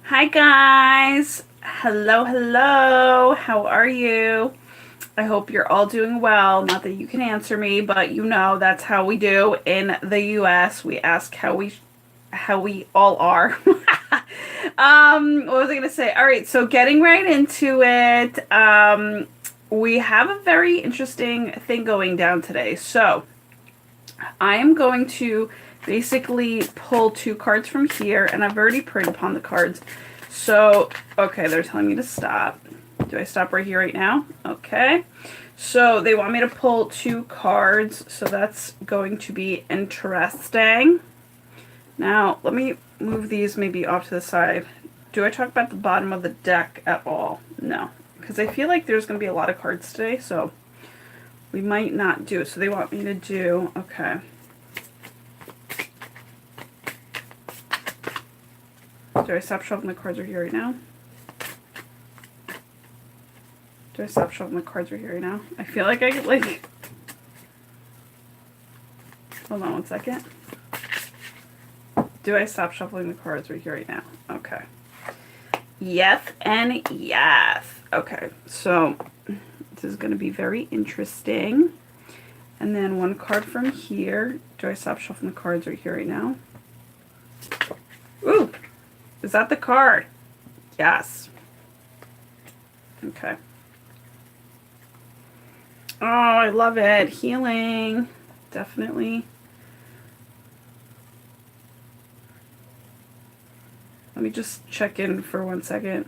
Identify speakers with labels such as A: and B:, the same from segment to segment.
A: Hi guys. Hello, hello. How are you? I hope you're all doing well. Not that you can answer me, but you know that's how we do in the US. We ask how we all are. What was I gonna say? All right, so getting right into it. We have a very interesting thing going down today. So I am going to basically pull two cards from here, and I've already preyed upon the cards. So, okay, they're telling me to stop. Do I stop right here right now? Okay. So they want me to pull two cards, so that's going to be interesting. Now, let me move these maybe off to the side. Do I talk about the bottom of the deck at all? No, because I feel like there's going to be a lot of cards today, so we might not do it. So they want me to do, okay. Do I stop shuffling the cards right here right now? Do I stop shuffling the cards right here right now? I feel like I get like... Hold on one second. Do I stop shuffling the cards right here right now? Okay. Yes and yes. Okay, so this is going to be very interesting. And then one card from here. Do I stop shuffling the cards right here right now? Ooh! Is that the card? Yes. Okay. Oh, I love it. Healing. Definitely. Let me just check in for 1 second.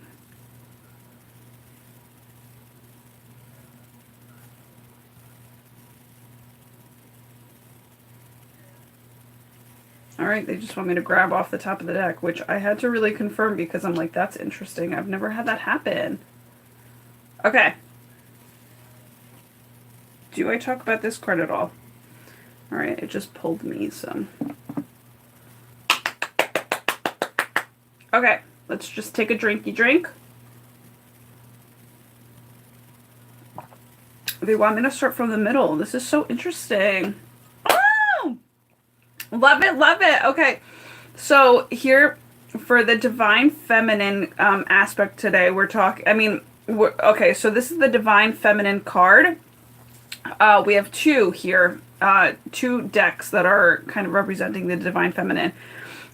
A: Alright, they just want me to grab off the top of the deck, which I had to really confirm because I'm like, that's interesting. I've never had that happen. Okay. Do I talk about this card at all? Alright, it just pulled me some. Okay, let's just take a drinky drink. They want me to start from the middle. This is so interesting. Oh! Love it, love it. Okay, so here for the Divine Feminine aspect today, we're talking, okay, so this is the Divine Feminine card. We have two here, two decks that are kind of representing the Divine Feminine.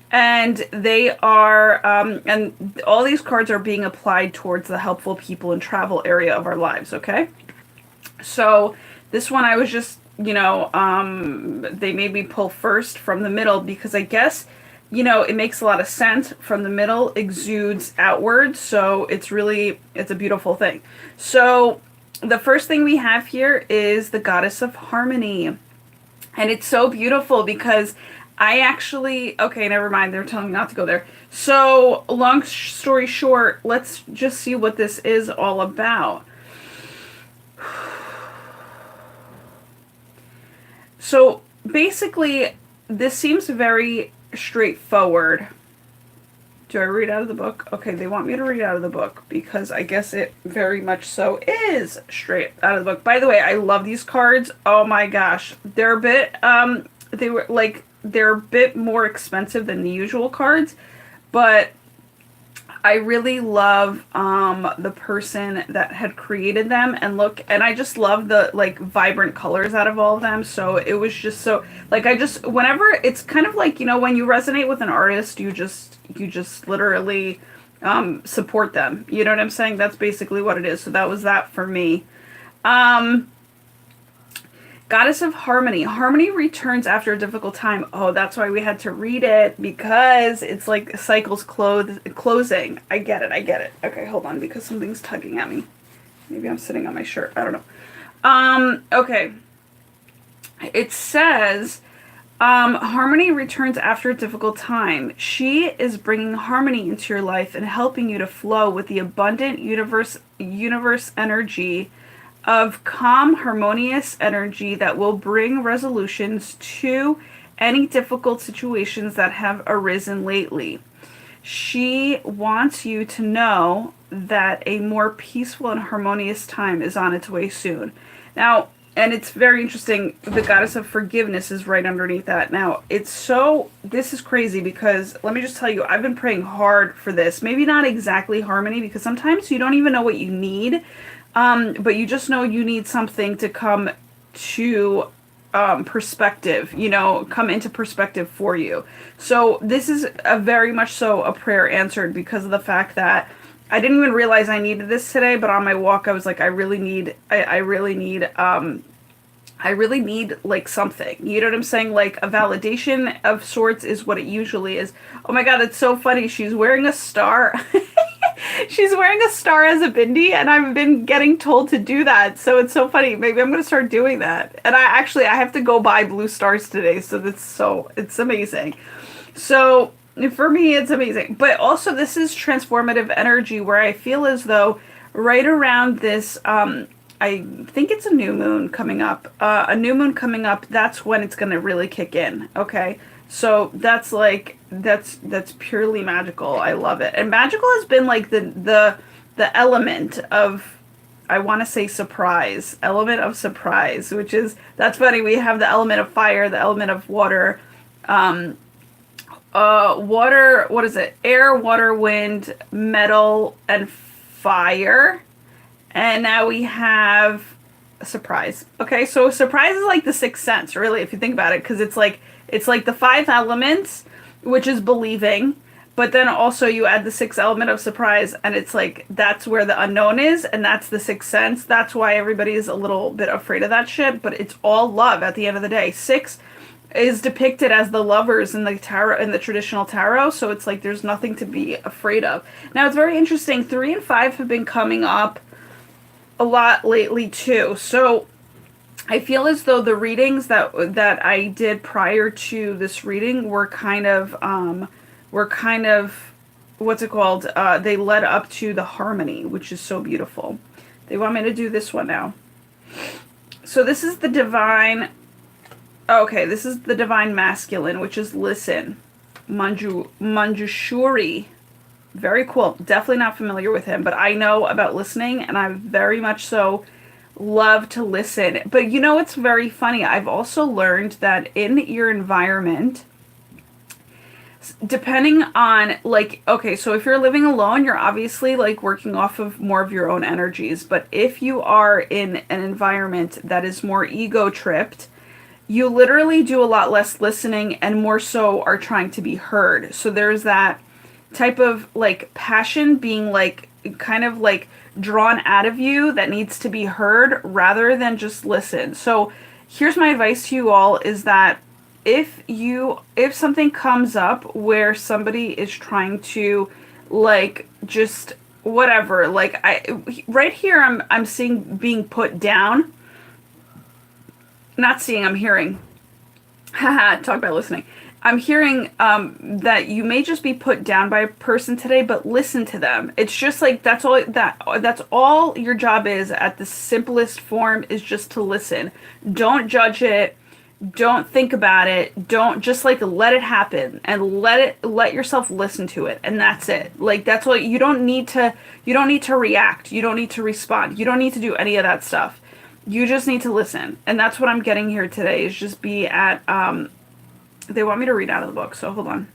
A: And they are, and all these cards are being applied towards the helpful people and travel area of our lives, okay? So this one I was just, they made me pull first from the middle because I guess, it makes a lot of sense. From the middle exudes outward, so it's a beautiful thing. So the first thing we have here is the Goddess of Harmony. And it's so beautiful because I actually, okay, never mind. They're telling me not to go there. So, long story short, let's just see what this is all about. So, basically, this seems very straightforward. Do I read out of the book? Okay, they want me to read out of the book because I guess it very much so is straight out of the book. By the way, I love these cards. Oh my gosh. They're a bit, they're a bit more expensive than the usual cards, but I really love the person that had created them, and I just love the like vibrant colors out of all of them. So it was just so like whenever it's kind of like, when you resonate with an artist, you just literally support them. You know what I'm saying? That's basically what it is. So that was that for me. Goddess of Harmony. Harmony returns after a difficult time. Oh, that's why we had to read it, because it's like cycles closing. I get it. Okay, hold on, because something's tugging at me. Maybe I'm sitting on my shirt. I don't know. Okay. It says, Harmony returns after a difficult time. She is bringing harmony into your life and helping you to flow with the abundant universe energy of calm, harmonious energy that will bring resolutions to any difficult situations that have arisen lately. She wants you to know that a more peaceful and harmonious time is on its way soon. Now, and it's very interesting. The goddess of forgiveness is right underneath that. Now, this is crazy because let me just tell you, I've been praying hard for this. Maybe not exactly harmony, because sometimes you don't even know what you need, but you just know you need something to come to perspective, come into perspective for you. So this is a very much so a prayer answered, because of the fact that I didn't even realize I needed this today, but on my walk I was like, I really need like something. You know what I'm saying? Like a validation of sorts is what it usually is. Oh my god, that's so funny. She's wearing a star. She's wearing a star as a bindi, and I've been getting told to do that. So it's so funny. Maybe I'm gonna start doing that. And I have to go buy blue stars today, so it's amazing. So for me, it's amazing. But also, this is transformative energy, where I feel as though right around this, I think it's a new moon coming up. That's when it's gonna really kick in. Okay, so that's purely magical. I love it. And magical has been like the element of, I want to say surprise, element of surprise, that's funny. We have the element of fire, the element of water. Water, what is it? Air, water, wind, metal, and fire. And now we have a surprise. Okay, so surprise is like the sixth sense, really, if you think about it, because it's like the five elements, which is believing, but then also you add the sixth element of surprise, and it's like that's where the unknown is, and that's the sixth sense. That's why everybody is a little bit afraid of that shit, but it's all love at the end of the day. Six is depicted as the lovers in the tarot, in the traditional tarot, so it's like there's nothing to be afraid of. Now it's very interesting. 3 and 5 have been coming up a lot lately too. So I feel as though the readings that I did prior to this reading were kind of what's it called? They led up to the harmony, which is so beautiful. They want me to do this one now. So this is the divine. Okay, this is the divine masculine, which is listen. Manjushri. Very cool. Definitely not familiar with him, but I know about listening, and I very much so love to listen. But you know, it's very funny. I've also learned that in your environment, depending on okay, so if you're living alone, you're obviously like working off of more of your own energies. But if you are in an environment that is more ego tripped, you literally do a lot less listening and more so are trying to be heard. So there's that type of like passion being like kind of like drawn out of you that needs to be heard rather than just listen. So here's my advice to you all, is that if something comes up where somebody is trying to like just whatever, like right here I'm seeing being put down. Not seeing, I'm hearing. Haha, talk about listening. I'm hearing that you may just be put down by a person today, but listen to them. It's just like that's all your job is at the simplest form, is just to listen. Don't judge it. Don't think about it. Don't, just like let it happen and let yourself listen to it, and that's it. Like that's all. You don't need to react. You don't need to respond. You don't need to do any of that stuff. You just need to listen. And that's what I'm getting here today, is just be at, they want me to read out of the book, so hold on.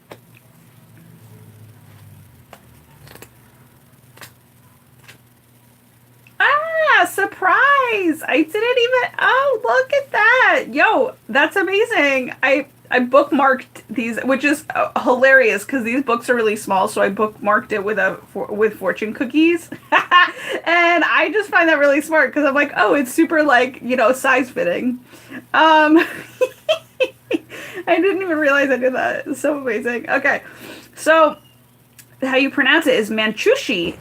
A: Ah, surprise! I didn't even, oh, look at that. Yo, that's amazing. I bookmarked these, which is hilarious because these books are really small, so I bookmarked it with fortune cookies. And I just find that really smart because I'm like, oh, it's super like, size fitting. I didn't even realize I did that. It's so amazing. Okay, so how you pronounce it is Manchushri.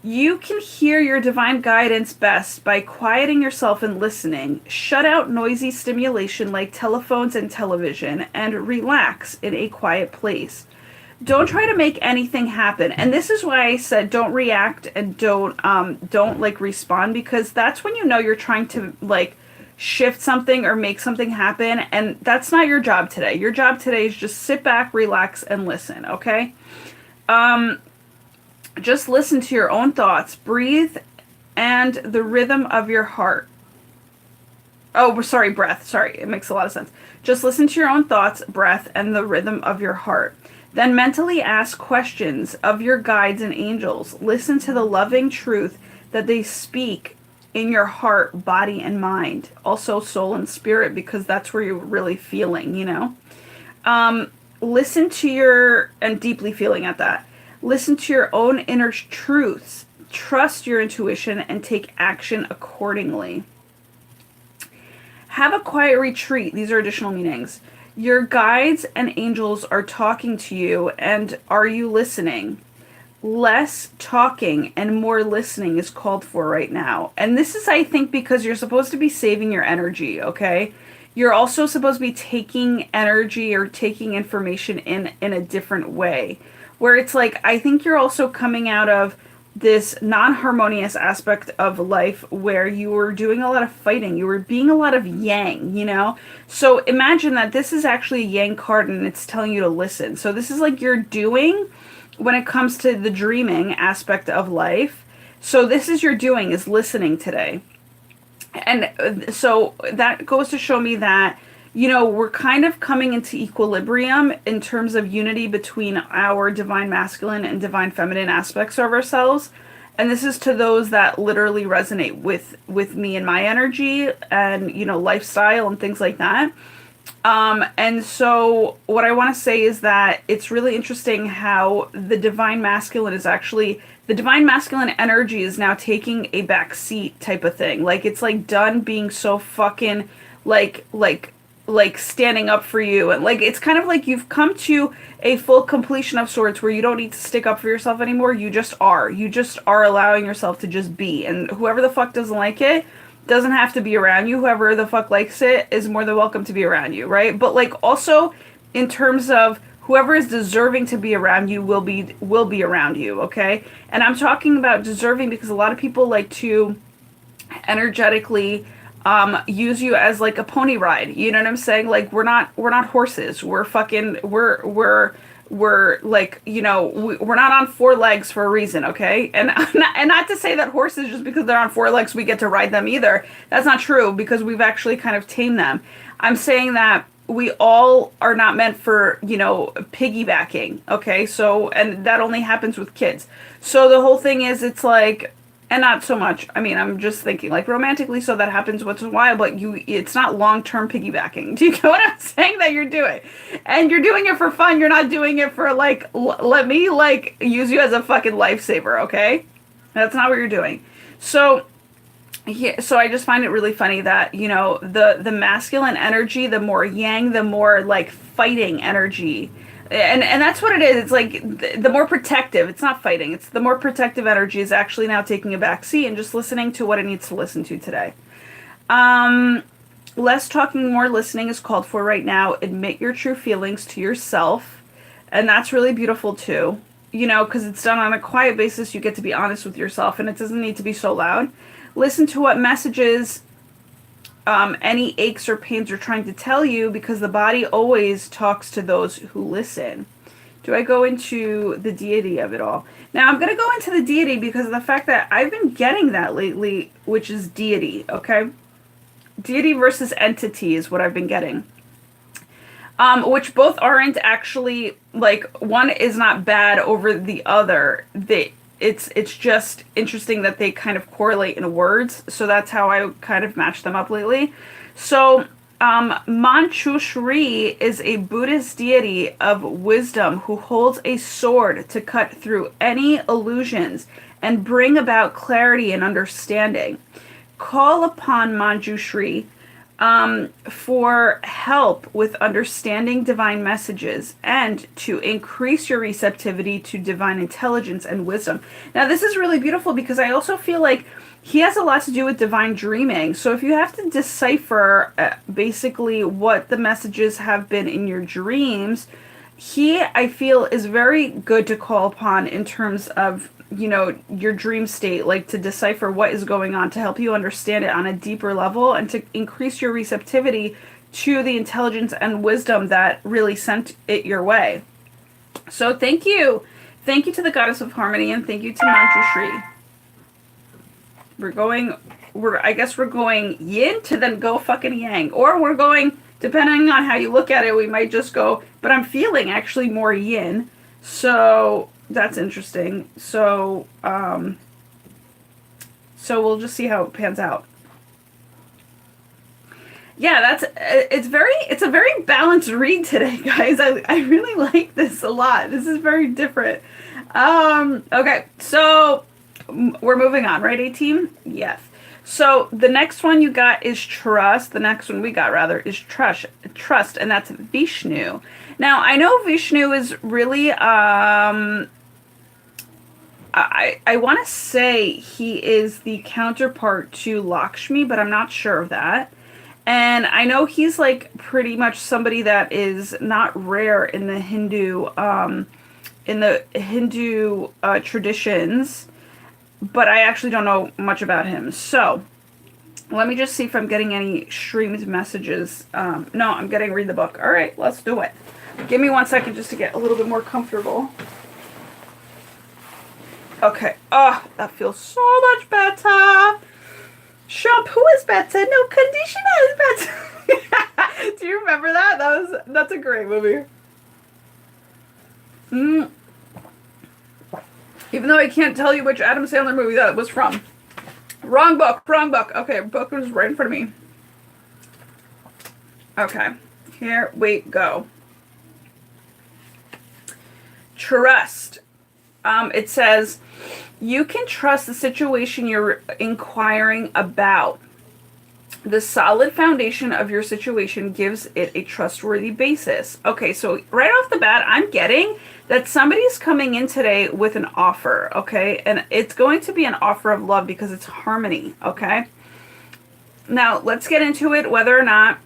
A: You can hear your divine guidance best by quieting yourself and listening. Shut out noisy stimulation like telephones and television, and relax in a quiet place. Don't try to make anything happen. And this is why I said don't react and don't like respond, because that's when you know you're trying to like shift something or make something happen, and that's not your job today. Your job today is just sit back, relax, and listen, okay? Just listen to your own thoughts, breathe, and the rhythm of your heart. Oh, sorry, breath. Sorry, it makes a lot of sense. Just listen to your own thoughts, breath, and the rhythm of your heart. Then mentally ask questions of your guides and angels. Listen to the loving truth that they speak in your heart, body, and mind. Also soul and spirit, because that's where you're really feeling, you know? Listen to your, and deeply feeling at that. Listen to your own inner truths. Trust your intuition and take action accordingly. Have a quiet retreat. These are additional meanings. Your guides and angels are talking to you, and are you listening? Less talking and more listening is called for right now. And this is, I think, because you're supposed to be saving your energy, okay? You're also supposed to be taking energy or taking information in a different way. Where it's like, I think you're also coming out of this non-harmonious aspect of life where you were doing a lot of fighting. You were being a lot of yang, you know? So imagine that this is actually a yang card and it's telling you to listen. So this is like you're doing when it comes to the dreaming aspect of life. So this is your doing, is listening today. And so that goes to show me that, you know, we're kind of coming into equilibrium in terms of unity between our divine masculine and divine feminine aspects of ourselves. And this is to those that literally resonate with me and my energy and, you know, lifestyle and things like that. And so what I want to say is that it's really interesting how the divine masculine is actually, the divine masculine energy is now taking a back seat type of thing. Like, it's like done being so fucking like standing up for you. And like, it's kind of like you've come to a full completion of sorts where you don't need to stick up for yourself anymore. You just are allowing yourself to just be. And whoever the fuck doesn't like it doesn't have to be around you. Whoever the fuck likes it is more than welcome to be around you, right? But like, also in terms of whoever is deserving to be around you will be around you, okay? And I'm talking about deserving because a lot of people like to energetically use you as like a pony ride. You know what I'm saying? Like, we're not horses. We're like, you know, we're not on four legs for a reason, okay? And not to say that horses, just because they're on four legs, we get to ride them either. That's not true, because we've actually kind of tamed them. I'm saying that we all are not meant for, you know, piggybacking, okay? So, and that only happens with kids. So the whole thing is, it's like, and not so much, I mean, I'm just thinking, like, romantically, so that happens once in a while, but it's not long-term piggybacking. Do you get what I'm saying that you're doing? And you're doing it for fun. You're not doing it for, like, let me, like, use you as a fucking lifesaver, okay? That's not what you're doing. So, yeah, so I just find it really funny that, you know, the masculine energy, the more yang, the more, like, fighting energy. And that's what it is. It's like the more protective. It's not fighting. It's the more protective energy is actually now taking a back seat and just listening to what it needs to listen to today. Less talking, more listening is called for right now. Admit your true feelings to yourself. And that's really beautiful too. You know, because it's done on a quiet basis. You get to be honest with yourself, and it doesn't need to be so loud. Listen to what messages any aches or pains are trying to tell you, because the body always talks to those who listen. Do I go into the deity of it all? Now, I'm going to go into the deity because of the fact that I've been getting that lately, which is deity, okay? Deity versus entity is what I've been getting. Which both aren't actually, like, one is not bad over the other. It's just interesting that they kind of correlate in words. So that's how I kind of match them up lately. So Manchushri is a Buddhist deity of wisdom who holds a sword to cut through any illusions and bring about clarity and understanding. Call upon Manjushri for help with understanding divine messages and to increase your receptivity to divine intelligence and wisdom. Now, this is really beautiful because I also feel like he has a lot to do with divine dreaming. So if you have to decipher basically what the messages have been in your dreams, he, I feel, is very good to call upon in terms of, you know, your dream state, like to decipher what is going on, to help you understand it on a deeper level and to increase your receptivity to the intelligence and wisdom that really sent it your way. So thank you. Thank you to the Goddess of Harmony, and thank you to Manjushri. I guess we're going yin to then go fucking yang. Or we're going, depending on how you look at it, we might just go, but I'm feeling actually more yin. So that's interesting. So we'll just see how it pans out. Yeah, it's a very balanced read today, guys. I really like this a lot. This is very different. Okay, so we're moving on, right, A-team? Yes. So the next one you got is trust. The next one we got, rather, is trust, and that's Vishnu. Now, I know Vishnu is really, I want to say he is the counterpart to Lakshmi, but I'm not sure of that. And I know he's like pretty much somebody that is not rare in the Hindu, traditions, but I actually don't know much about him. So let me just see if I'm getting any streamed messages. No, I'm getting read the book. All right, let's do it. Give me 1 second just to get a little bit more comfortable. Okay. Oh, that feels so much better. Shampoo is better. No, conditioner is better. Do you remember that? That's a great movie. Even though I can't tell you which Adam Sandler movie that was from. Wrong book. Okay, book was right in front of me. Okay. Here we go. Trust. It says, you can trust the situation you're inquiring about. The solid foundation of your situation gives it a trustworthy basis. Okay, so right off the bat, I'm getting that somebody's coming in today with an offer, okay? And it's going to be an offer of love because it's harmony, okay? Now, let's get into it, whether or not,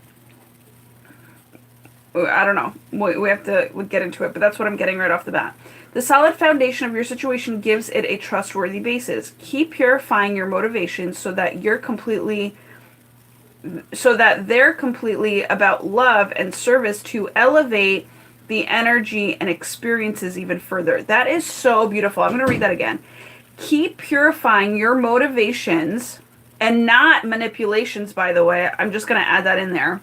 A: I don't know. We have to get into it, but that's what I'm getting right off the bat. The solid foundation of your situation gives it a trustworthy basis. Keep purifying your motivations so that they're completely about love and service to elevate the energy and experiences even further. That is so beautiful. I'm going to read that again. Keep purifying your motivations, and not manipulations, by the way. I'm just going to add that in there.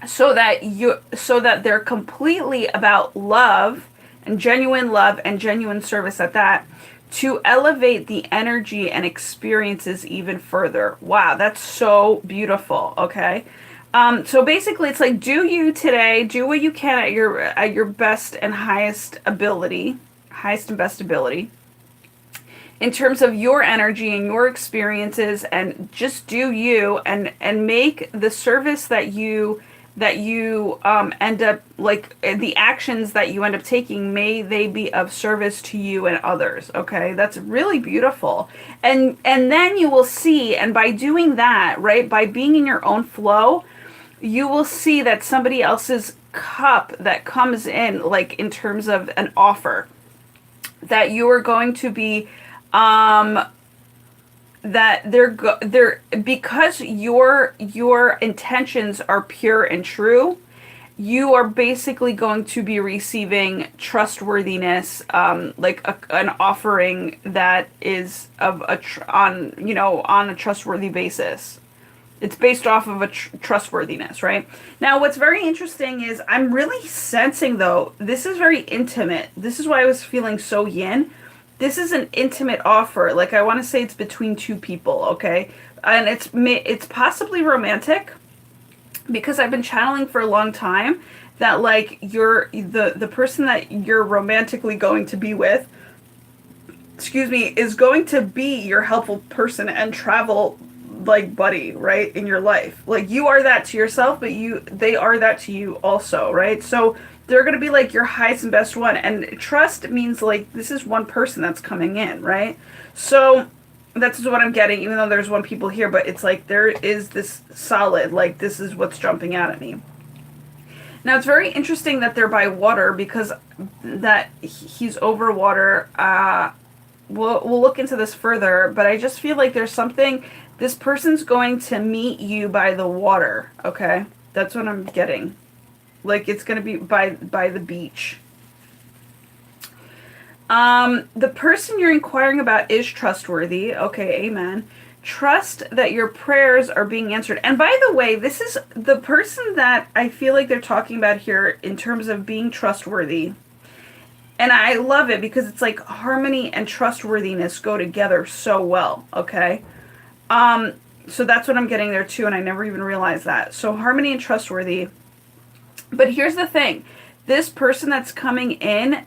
A: So that they're completely about love and genuine service at that, to elevate the energy and experiences even further. Wow, that's so beautiful. Okay. So basically it's like, do you today, do what you can at your best and highest and best ability in terms of your energy and your experiences, and just do you, and make the service that you end up, like, the actions that you end up taking, may they be of service to you and others. Okay, that's really beautiful. And then you will see, and by doing that, right, by being in your own flow, you will see that somebody else's cup that comes in, like in terms of an offer, that you are going to be that they're because your intentions are pure and true, you are basically going to be receiving trustworthiness, like an offering that is of on a trustworthy basis. It's based off of a trustworthiness, right? Now, what's very interesting is I'm really sensing, though, this is very intimate. This is why I was feeling so yin. This is an intimate offer. Like, I want to say it's between two people, okay? And it's possibly romantic, because I've been channeling for a long time that, like, the person that you're romantically going to be with, is going to be your helpful person and travel, like, buddy, right, in your life. Like, you are that to yourself, but they are that to you also, right? So they're going to be like your highest and best one. And trust means, like, this is one person that's coming in, right? So that's what I'm getting, even though there's one people here, but it's like there is this solid, like, this is what's jumping out at me. Now, it's very interesting that they're by water, because that he's over water. We'll look into this further, but I just feel like there's something, this person's going to meet you by the water, okay? That's what I'm getting. Like, it's going to be by the beach. The person you're inquiring about is trustworthy. Okay, amen. Trust that your prayers are being answered. And by the way, this is the person that I feel like they're talking about here in terms of being trustworthy. And I love it because it's like harmony and trustworthiness go together so well, okay? So that's what I'm getting there too, and I never even realized that. So harmony and trustworthy. But here's the thing. This person that's coming in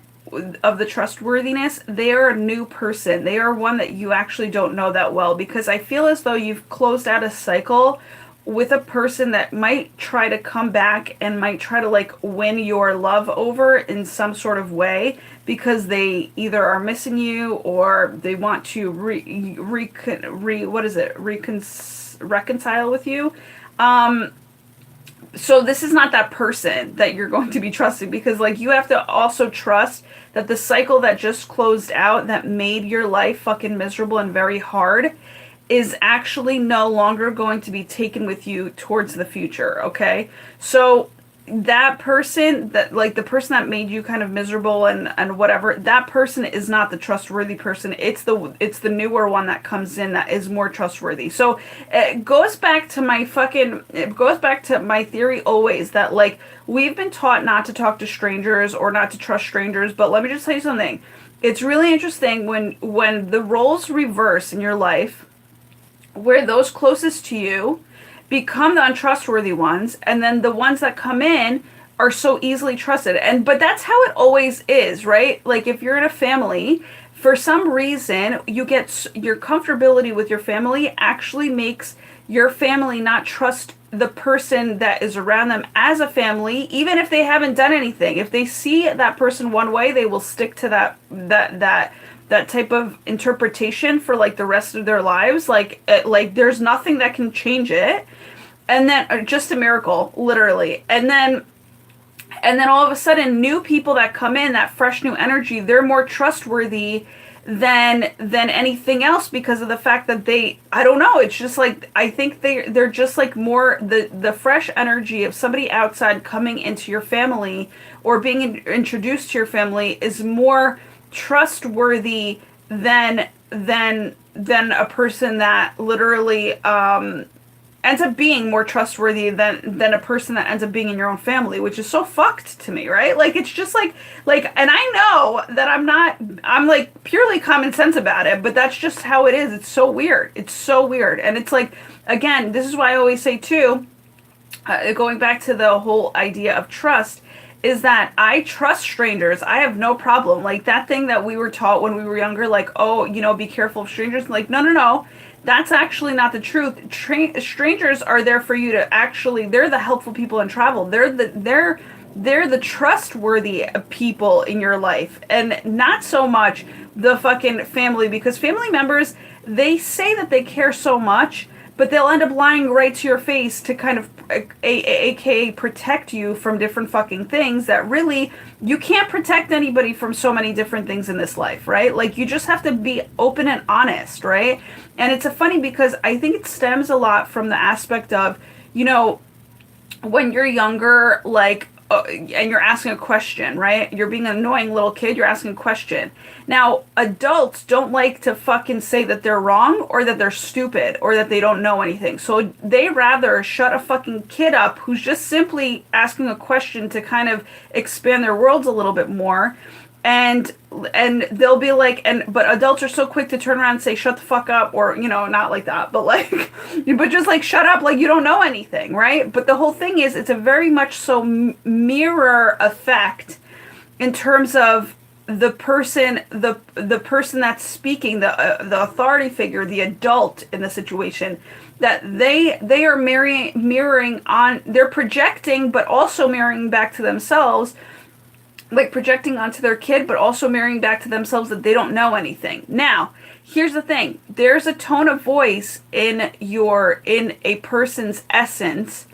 A: of the trustworthiness, they are a new person. They are one that you actually don't know that well, because I feel as though you've closed out a cycle with a person that might try to come back and might try to like win your love over in some sort of way, because they either are missing you or they want to reconcile with you. So this is not that person that you're going to be trusting, because like you have to also trust that the cycle that just closed out that made your life fucking miserable and very hard is actually no longer going to be taken with you towards the future, okay? So that person, that like the person that made you kind of miserable and whatever, that person is not the trustworthy person. It's the newer one that comes in that is more trustworthy. So it goes back to my theory always that like we've been taught not to talk to strangers or not to trust strangers, but let me just tell you something. It's really interesting when the roles reverse in your life, where those closest to you become the untrustworthy ones, and then the ones that come in are so easily trusted. But that's how it always is, right? Like if you're in a family, for some reason, you get your comfortability with your family actually makes your family not trust the person that is around them as a family, even if they haven't done anything. If they see that person one way, they will stick to that type of interpretation for like the rest of their lives. Like there's nothing that can change it. And then just a miracle, literally. And then all of a sudden new people that come in, that fresh new energy, they're more trustworthy than anything else, because of the fact that I don't know, it's just like I think they're just like more the fresh energy of somebody outside coming into your family or being introduced to your family is more trustworthy than a person that literally ends up being more trustworthy than a person that ends up being in your own family, which is so fucked to me, right? Like it's just like and I know that I'm like purely common sense about it, but that's just how it is. It's so weird. And it's like, again, this is why I always say too, going back to the whole idea of trust, is that I trust strangers. I have no problem. Like that thing that we were taught when we were younger, like, oh, be careful of strangers. Like, no. That's actually not the truth. Strangers are there for you to actually, they're the helpful people in travel. They're the trustworthy people in your life, and not so much the fucking family, because family members, they say that they care so much, but they'll end up lying right to your face to kind of aka protect you from different fucking things that really, you can't protect anybody from so many different things in this life, right? Like you just have to be open and honest, right? And it's funny because I think it stems a lot from the aspect of, when you're younger, like, and you're asking a question, right? You're being an annoying little kid, you're asking a question. Now, adults don't like to fucking say that they're wrong or that they're stupid or that they don't know anything. So they rather shut a fucking kid up who's just simply asking a question to kind of expand their worlds a little bit more. And they'll be like, but adults are so quick to turn around and say, shut the fuck up, or, not like that, but like, but just like, shut up, like you don't know anything, right? But the whole thing is, it's a very much so mirror effect in terms of the person that's speaking, the authority figure, the adult in the situation, that they are mirroring on, they're projecting, but also mirroring back to themselves, like projecting onto their kid, but also mirroring back to themselves that they don't know anything. Now, here's the thing. There's a tone of voice in a person's essence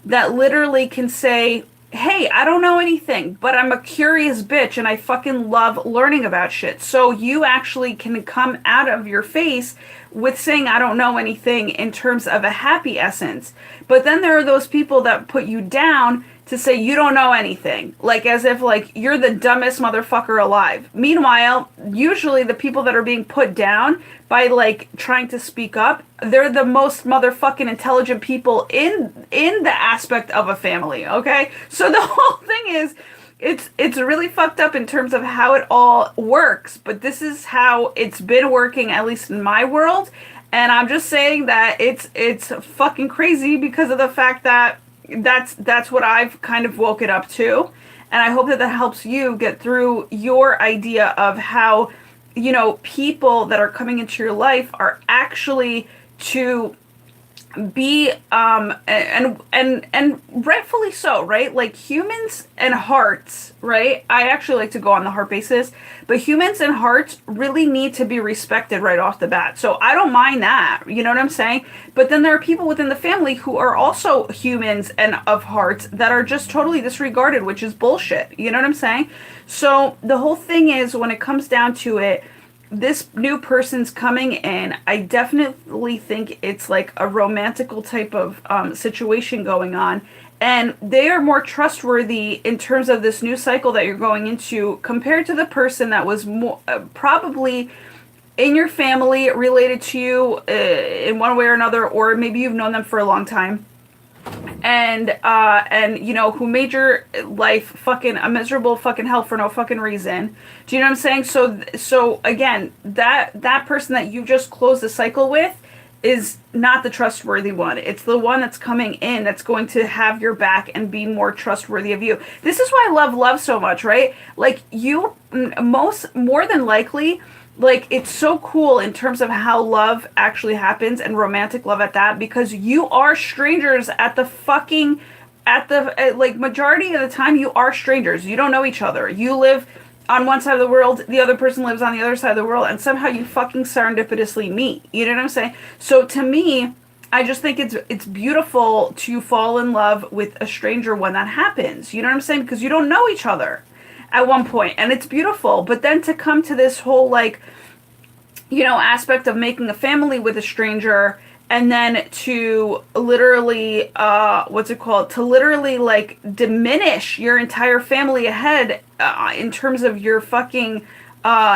A: that literally can say, hey, I don't know anything, but I'm a curious bitch and I fucking love learning about shit. So you actually can come out of your face with saying I don't know anything in terms of a happy essence. But then there are those people that put you down to say you don't know anything, like as if like you're the dumbest motherfucker alive. Meanwhile, usually the people that are being put down by like trying to speak up, they're the most motherfucking intelligent people in the aspect of a family, okay? So the whole thing is it's really fucked up in terms of how it all works, but this is how it's been working, at least in my world. And I'm just saying that it's fucking crazy because of the fact that that's what I've kind of woken up to. And I hope that helps you get through your idea of how, you know, people that are coming into your life are actually to be and rightfully so, right? Like humans and hearts, right? I actually like to go on the heart basis, but humans and hearts really need to be respected right off the bat. So I don't mind that, you know what I'm saying? But then there are people within the family who are also humans and of hearts that are just totally disregarded, which is bullshit, you know what I'm saying? So the whole thing is, when it comes down to it, this new person's coming in, I definitely think it's like a romantical type of situation going on. And they are more trustworthy in terms of this new cycle that you're going into compared to the person that was more probably in your family, related to you in one way or another, or maybe you've known them for a long time. And you know, who made your life fucking a miserable fucking hell for no fucking reason. Do you know what I'm saying? So again, that person that you just closed the cycle with is not the trustworthy one. It's the one that's coming in that's going to have your back and be more trustworthy of you. This is why I love love so much, right? Like you, more than likely, like it's so cool in terms of how love actually happens, and romantic love at that, because you are strangers at the like majority of the time. You are strangers. You don't know each other. You live on one side of the world, the other person lives on the other side of the world, and somehow you fucking serendipitously meet. You know what I'm saying? So to me, I just think it's beautiful to fall in love with a stranger when that happens. You know what I'm saying? Because you don't know each other at one point, and it's beautiful. But then to come to this whole, like, you know, aspect of making a family with a stranger, and then to literally to literally like diminish your entire family ahead in terms of your fucking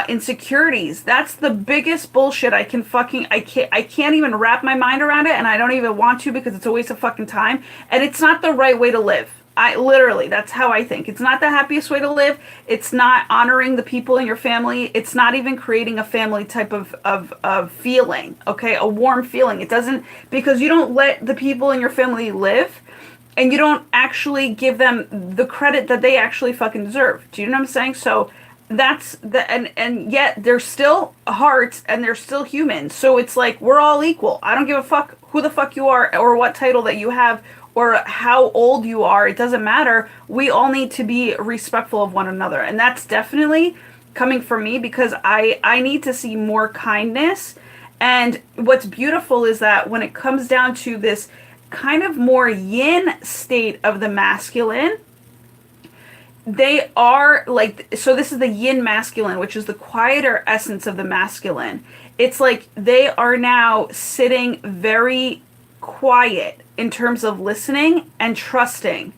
A: insecurities. That's the biggest bullshit I can't even wrap my mind around it, and I don't even want to, because it's a waste of fucking time, and it's not the right way to live. That's how I think. It's not the happiest way to live. It's not honoring the people in your family. It's not even creating a family type of feeling, okay? A warm feeling. It doesn't, because you don't let the people in your family live, and you don't actually give them the credit that they actually fucking deserve. Do you know what I'm saying? So that's and yet they're still hearts and they're still humans. So it's like, we're all equal. I don't give a fuck who the fuck you are or what title that you have or how old you are. It doesn't matter. We all need to be respectful of one another. And that's definitely coming from me, because I need to see more kindness. And what's beautiful is that when it comes down to this kind of more yin state of the masculine, they are like, so this is the yin masculine, which is the quieter essence of the masculine. It's like they are now sitting very quiet in terms of listening and trusting.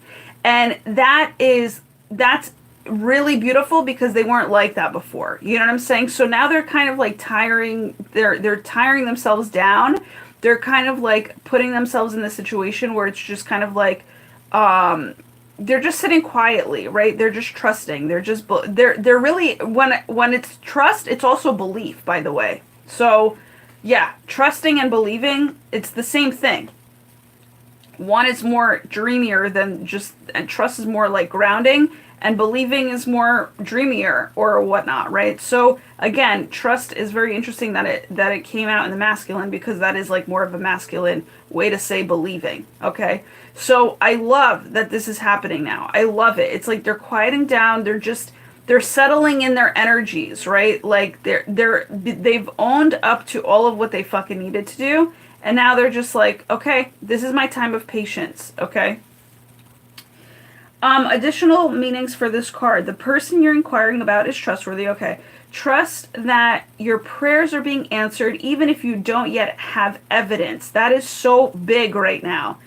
A: And that's really beautiful, because they weren't like that before. You know what I'm saying? So now they're kind of like they're tiring themselves down. They're kind of like putting themselves in the situation where it's just kind of like, they're just sitting quietly, right? They're just trusting. They're really, when it's trust, it's also belief, by the way. So yeah, trusting and believing, it's the same thing. One is more dreamier than just, and trust is more like grounding, and believing is more dreamier or whatnot, right? So again, trust is very interesting that it came out in the masculine, because that is like more of a masculine way to say believing, okay? So I love that this is happening now. I love it. It's like they're quieting down. They're settling in their energies, right? Like they've owned up to all of what they fucking needed to do. And now they're just like, okay, this is my time of patience, okay? Additional meanings for this card. The person you're inquiring about is trustworthy, okay? Trust that your prayers are being answered even if you don't yet have evidence. That is so big right now.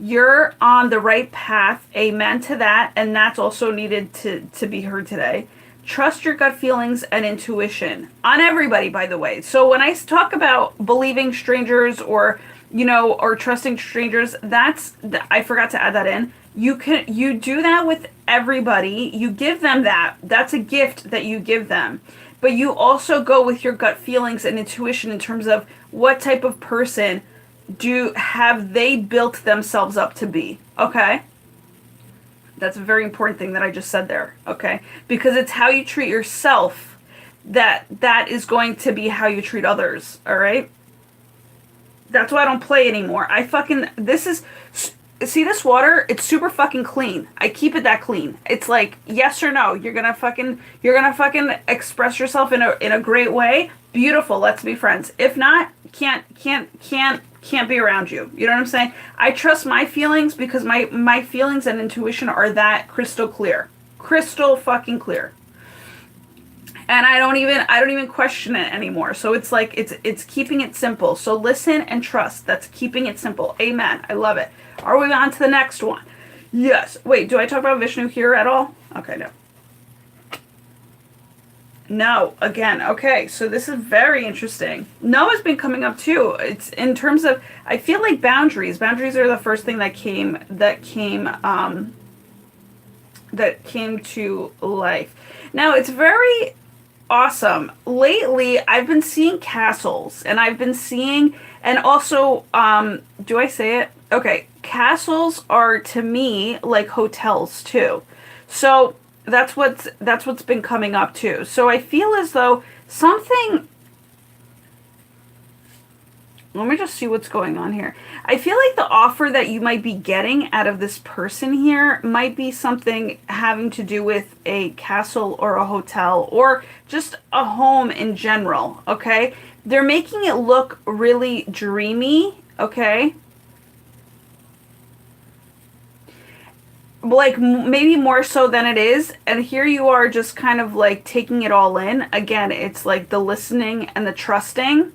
A: You're on the right path. Amen to that. And that's also needed to be heard today. Trust your gut feelings and intuition on everybody, by the way. So when I talk about believing strangers or, or trusting strangers, I forgot to add that in. You do that with everybody. You give them that. That's a gift that you give them. But you also go with your gut feelings and intuition in terms of what type of person have they built themselves up to be. Okay? That's a very important thing that I just said there, okay? Because it's how you treat yourself that is going to be how you treat others, all right? That's why I don't play anymore. See this water? It's super fucking clean. I keep it that clean. It's like, yes or no, you're gonna fucking express yourself in a great way. Beautiful, let's be friends. If not, can't be around you. You know what I'm saying? I trust my feelings because my feelings and intuition are that crystal clear. Crystal fucking clear. And I don't even question it anymore. So it's like it's keeping it simple. So listen and trust. That's keeping it simple. Amen. I love it. Are we on to the next one? Yes. Wait, do I talk about Vishnu here at all? Okay, no. No, again, okay, so this is very interesting. No has been coming up too. It's in terms of, I feel like boundaries. Boundaries are the first thing that came to life. Now, it's very awesome. Lately, I've been seeing castles, and I've been seeing, and also, do I say it? Okay, castles are to me like hotels too. So that's what's been coming up too. So I feel as though something, let me just see what's going on here. I feel like the offer that you might be getting out of this person here might be something having to do with a castle or a hotel or just a home in general, okay? They're making it look really dreamy, okay? Like maybe more so than it is, and here you are just kind of like taking it all in. Again, it's like the listening and the trusting,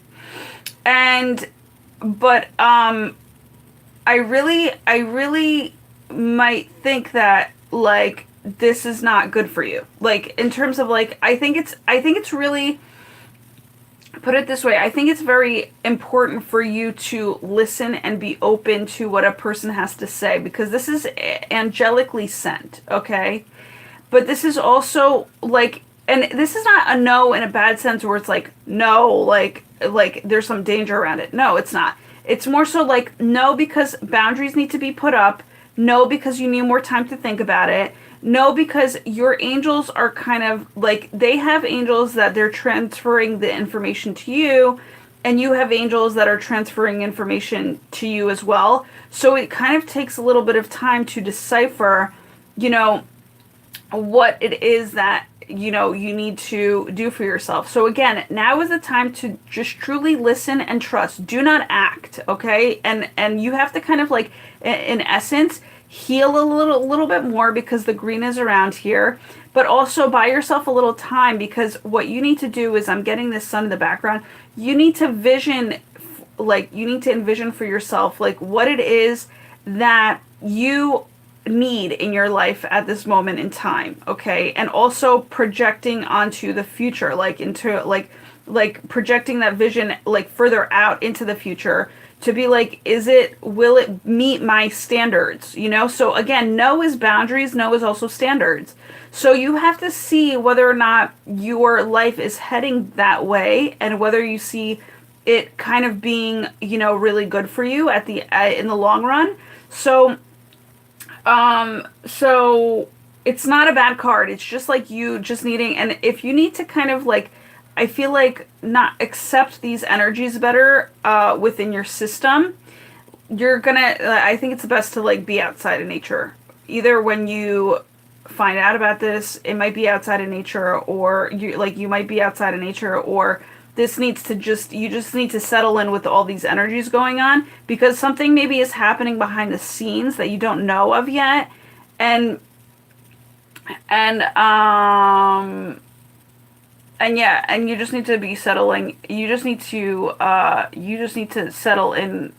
A: but I really might think that like this is not good for you, like in terms of like I think it's really, put it this way, I think it's very important for you to listen and be open to what a person has to say, because this is angelically sent, okay? But this is also like, and this is not a no in a bad sense where it's like, no, like there's some danger around it. No, it's not. It's more so like, no, because boundaries need to be put up. No, because you need more time to think about it. No, because your angels are kind of like, they have angels that they're transferring the information to you, and you have angels that are transferring information to you as well. So it kind of takes a little bit of time to decipher, what it is that, you need to do for yourself. So again, now is the time to just truly listen and trust. Do not act, okay? And you have to kind of like, in essence, heal a little bit more because the green is around here, but also buy yourself a little time, because what you need to do is, I'm getting this sun in the background, you need to envision for yourself like what it is that you need in your life at this moment in time, okay? And also projecting onto the future, like into like projecting that vision like further out into the future, to be like, will it meet my standards? So again, no is boundaries, no is also standards. So you have to see whether or not your life is heading that way, and whether you see it kind of being, really good for you in the long run. So it's not a bad card. It's just like you just needing, and if you need to kind of like, I feel like not accept these energies better within your system, I think it's best to like be outside of nature. Either when you find out about this, it might be outside of nature, or you might be outside of nature, or this needs to you just need to settle in with all these energies going on, because something maybe is happening behind the scenes that you don't know of yet. And you just need to be settling. You just need to settle in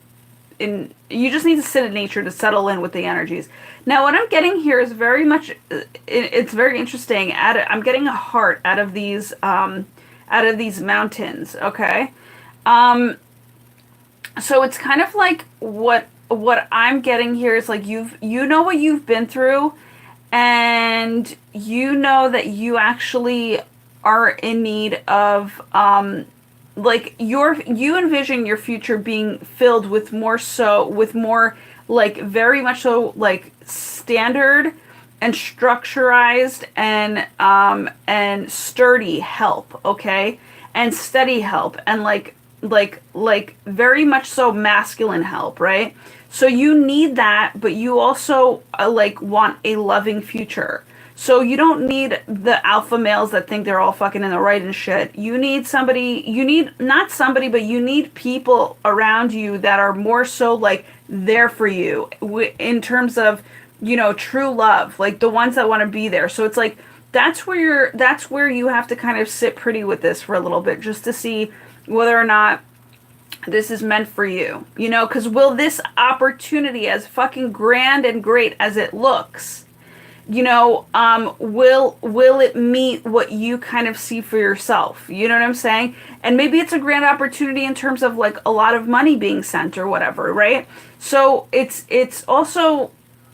A: you just need to sit in nature to settle in with the energies. Now, what I'm getting here is very much, it's very interesting. I'm getting a heart out of these mountains. Okay. So it's kind of like what I'm getting here is like you know what you've been through, and you know that you actually are in need of like you envision your future being filled with more like very much so like standard and structurized and sturdy help, okay, and steady help, and like very much so masculine help, right? So you need that, but you also like want a loving future. So you don't need the alpha males that think they're all fucking in the right and shit. You need somebody, not somebody, but you need people around you that are more so like there for you in terms of, you know, true love, like the ones that want to be there. So it's like, that's where you have to kind of sit pretty with this for a little bit, just to see whether or not this is meant for you, you know, because will this opportunity, as fucking grand and great as it looks, you know, will it meet what you kind of see for yourself? You know what I'm saying? And maybe it's a grand opportunity in terms of like a lot of money being sent or whatever, right? So it's also,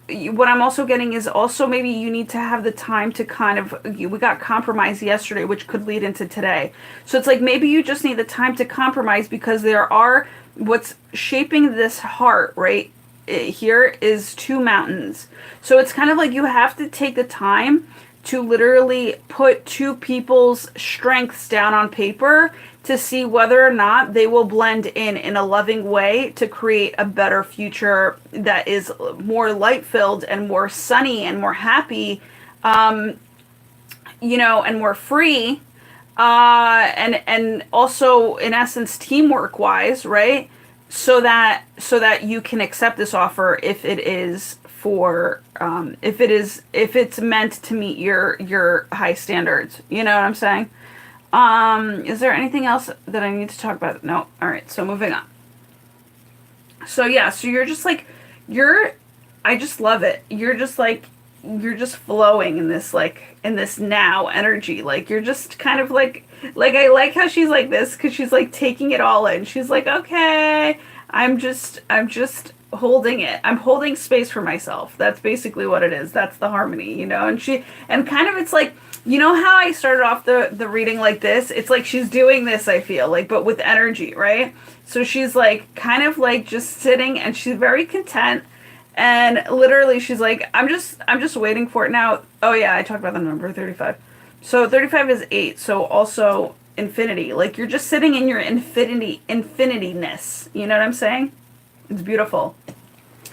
A: what I'm also getting is also maybe you need to have the time to kind of, we got compromise yesterday, which could lead into today. So it's like maybe you just need the time to compromise, because there are, what's shaping this heart right here is 2 mountains. So it's kind of like you have to take the time to literally put 2 people's strengths down on paper to see whether or not they will blend in a loving way to create a better future that is more light-filled and more sunny and more happy, you know, and more free, and also in essence teamwork-wise, right? So that you can accept this offer if it is for if it's meant to meet your high standards. You know what I'm saying? Is there anything else that I need to talk about? No. All right. So moving on. So yeah. So you're just like I just love it. You're just flowing in this now energy. Like you're just kind of like I like how she's like this, because she's like taking it all in. She's like, okay, I'm just holding it. I'm holding space for myself. That's basically what it is. That's the harmony, you know. And kind of, it's like, you know how I started off the reading like this? It's like she's doing this, I feel like, but with energy, right? So she's like kind of like just sitting, and she's very content. And literally she's like, I'm just waiting for it now. Oh yeah, I talked about the number 35. So 35 is 8. So also infinity. Like you're just sitting in your infinityness. You know what I'm saying? It's beautiful.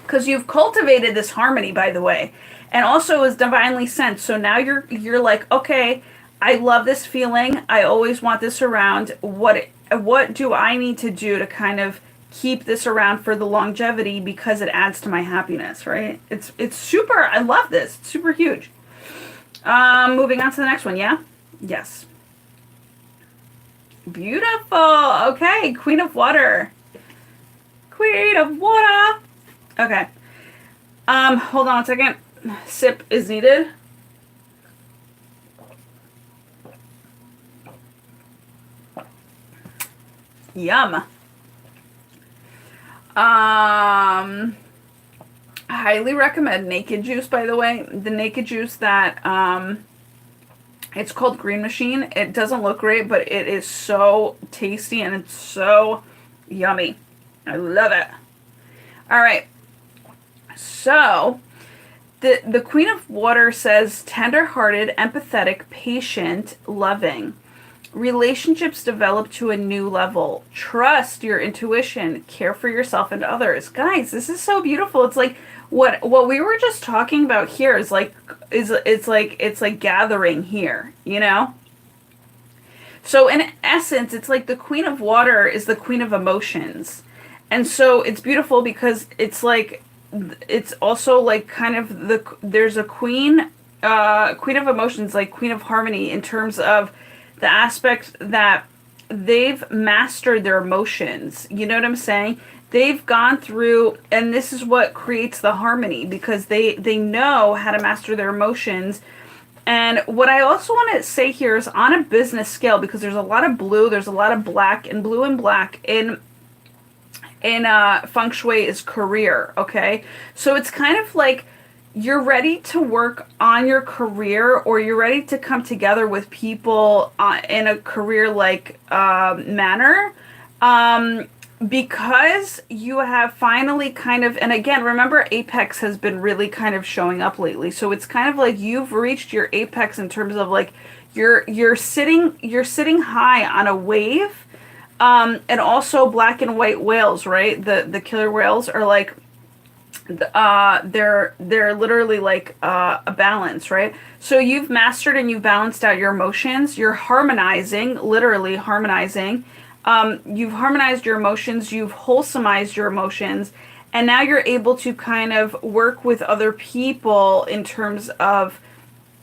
A: Because you've cultivated this harmony, by the way. And also is divinely sent. So now you're like, okay, I love this feeling. I always want this around. What do I need to do to kind of keep this around for the longevity, because it adds to my happiness, right? It's super, I love this. It's super huge. Moving on to the next one, yeah? Yes. Beautiful. Okay, Queen of Water. Queen of Water. Okay. Hold on a second. Sip is needed. Yum. Highly recommend Naked Juice, by the way. The Naked Juice that, it's called Green Machine. It doesn't look great, but it is so tasty and it's so yummy. I love it. All right. So, the Queen of Water says, tender-hearted, empathetic, patient, loving. Relationships develop to a new level. Trust your intuition. Care for yourself and others. Guys, this is so beautiful. It's like what we were just talking about here is like it's like gathering here, you know? So in essence, it's like the Queen of Water is the Queen of Emotions. And so it's beautiful because it's like, it's also like kind of there's a Queen of Emotions, like Queen of Harmony, in terms of the aspect that they've mastered their emotions. You know what I'm saying? they've gone through, and this is what creates the harmony, because they know how to master their emotions. And what I also want to say here is on a business scale, because there's a lot of blue, there's a lot of black, and blue and black in Feng Shui is career, okay? So it's kind of like you're ready to work on your career, or you're ready to come together with people in a career-like manner, because you have finally kind of, and again, remember Apex has been really kind of showing up lately. So it's kind of like you've reached your apex in terms of like you're sitting high on a wave. And also black and white whales, right? The killer whales are like, they're literally like a balance, right? So you've mastered and you've balanced out your emotions. You're harmonizing, literally harmonizing. You've harmonized your emotions. You've wholesomized your emotions. And now you're able to kind of work with other people in terms of,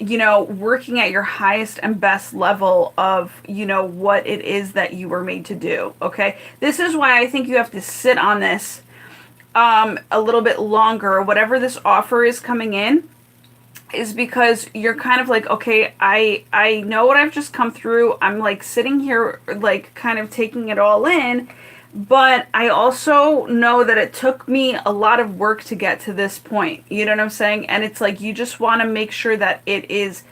A: you know, working at your highest and best level of, you know, what it is that you were made to do. Okay. This is why I think you have to sit on this a little bit longer. Whatever this offer is coming in is because you're kind of like, okay, I know what I've just come through. I'm like sitting here, like kind of taking it all in. But I also know that it took me a lot of work to get to this point. You know what I'm saying? And it's like you just want to make sure that it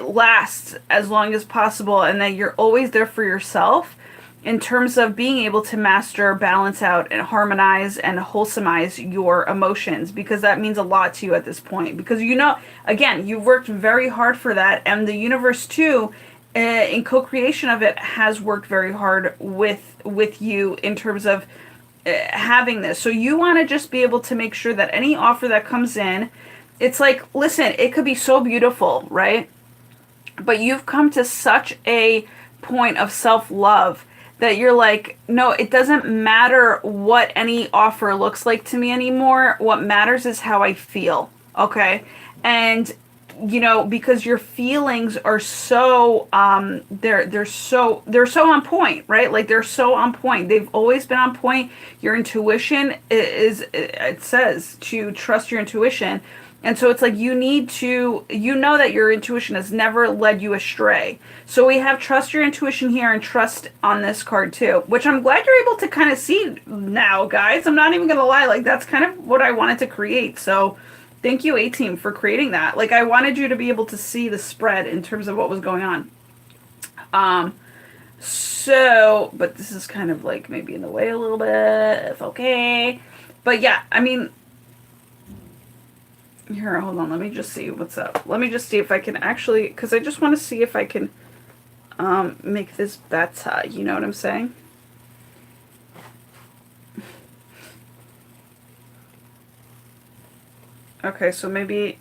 A: lasts as long as possible, and that you're always there for yourself in terms of being able to master, balance out, and harmonize and wholesomize your emotions, because that means a lot to you at this point. Because, you know, again, you've worked very hard for that, and the universe too, in co-creation of it, has worked very hard with you in terms of having this. So you want to just be able to make sure that any offer that comes in, it's like, listen, it could be so beautiful, right? But you've come to such a point of self-love that you're like, no, it doesn't matter what any offer looks like to me anymore. What matters is how I feel, okay? And you know, because your feelings are so they're so on point, right? Like they're so on point. They've always been on point. Your intuition is, it says to trust your intuition. And so it's like you need to, you know, that your intuition has never led you astray. So we have trust your intuition here and trust on this card too, which I'm glad you're able to kind of see now, guys. I'm not even going to lie. Like that's kind of what I wanted to create. So thank you, A-Team, for creating that. Like I wanted you to be able to see the spread in terms of what was going on. So, but this is kind of like maybe in the way a little bit. It's okay. But yeah, I mean, here, hold on. Let me just see what's up. Let me just see if I can actually, because I just want to see if I can make this better. You know what I'm saying? Okay, so maybe,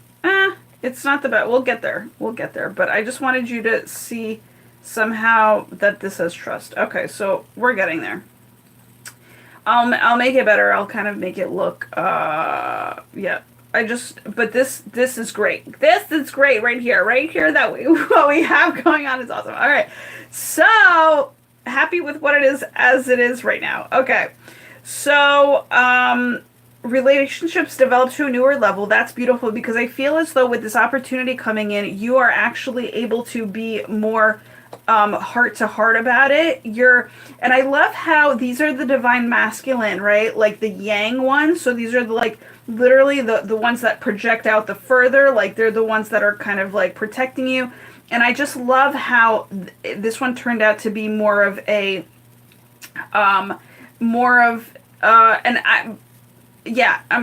A: it's not the best. We'll get there. We'll get there. But I just wanted you to see somehow that this has trust. Okay, so we're getting there. I'll make it better. I'll kind of make it look, yeah. But this is great. This is great right here. Right here, that what we have going on is awesome. All right. So, happy with what it is as it is right now. Okay. So, relationships develop to a newer level. That's beautiful, because I feel as though with this opportunity coming in, you are actually able to be more heart to heart about it. And I love how these are the divine masculine, right? Like the yang ones. So these are like literally the ones that project out the further, like they're the ones that are kind of like protecting you. And I just love how this one turned out to be more of a I'm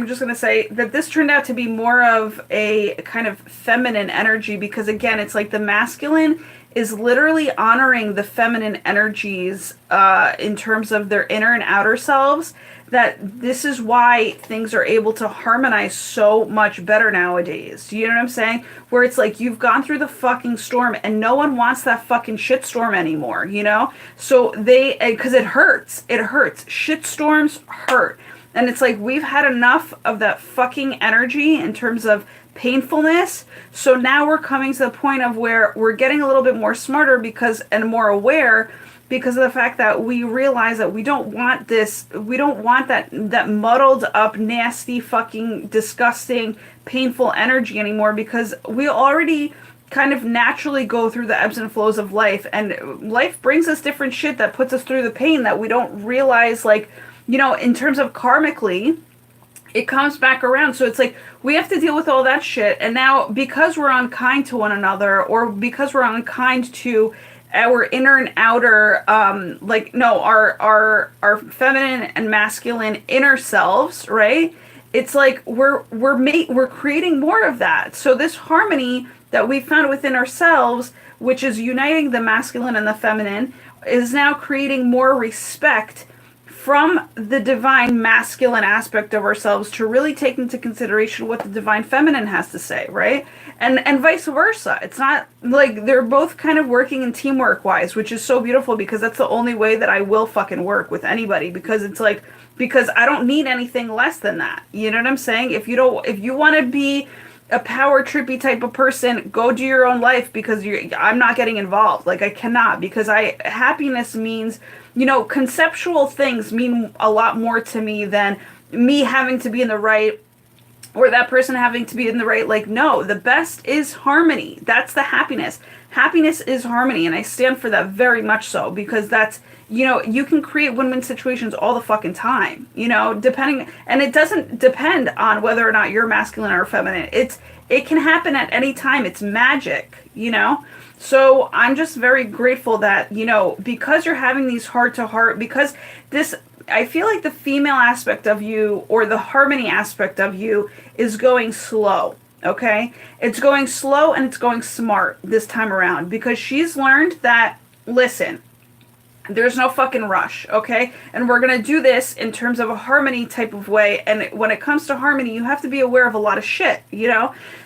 A: just going to say that this turned out to be more of a kind of feminine energy, because again, it's like the masculine is literally honoring the feminine energies in terms of their inner and outer selves. That this is why things are able to harmonize so much better nowadays. Do you know what I'm saying? Where it's like you've gone through the fucking storm and no one wants that fucking shitstorm anymore, you know? So because it hurts. It hurts. Shitstorms hurt. And it's like, we've had enough of that fucking energy in terms of painfulness. So now we're coming to the point of where we're getting a little bit more smarter and more aware, because of the fact that we realize that we don't want that muddled up, nasty, fucking disgusting, painful energy anymore, because we already kind of naturally go through the ebbs and flows of life, and life brings us different shit that puts us through the pain that we don't realize, like, in terms of karmically, it comes back around. So it's like, we have to deal with all that shit. And now, because we're unkind to one another, or because we're unkind to our inner and outer, our feminine and masculine inner selves, right? It's like we're creating more of that. So this harmony that we found within ourselves, which is uniting the masculine and the feminine, is now creating more respect from the divine masculine aspect of ourselves to really take into consideration what the divine feminine has to say, right? And vice versa. It's not like they're both kind of working in teamwork wise, which is so beautiful, because that's the only way that I will fucking work with anybody, because it's like, because I don't need anything less than that. You know what I'm saying? If you want to be a power trippy type of person, go do your own life, because I'm not getting involved. Like, I cannot, because happiness means, conceptual things mean a lot more to me than me having to be in the right, or that person having to be in the right. Like, no, the best is harmony. That's the happiness. Happiness is harmony, and I stand for that very much so, because that's, you can create win-win situations all the fucking time, depending, and it doesn't depend on whether or not you're masculine or feminine. It can happen at any time. It's magic, So I'm just very grateful that, because you're having these heart-to-heart, because I feel like the female aspect of you, or the harmony aspect of you, is going slow, okay? It's going slow, and it's going smart this time around, because she's learned that, listen, there's no fucking rush, okay? And we're going to do this in terms of a harmony type of way. And when it comes to harmony, you have to be aware of a lot of shit,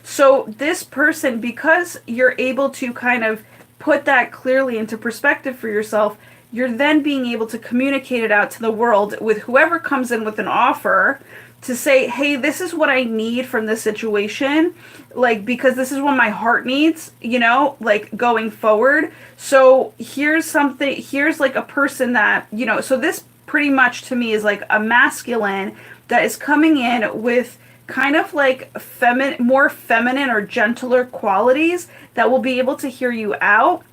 A: So this person, because you're able to kind of put that clearly into perspective for yourself, you're then being able to communicate it out to the world with whoever comes in with an offer, to say, hey, this is what I need from this situation, like, because this is what my heart needs, like, going forward. So here's like a person that, so this pretty much to me is like a masculine that is coming in with kind of like more feminine or gentler qualities that will be able to hear you out.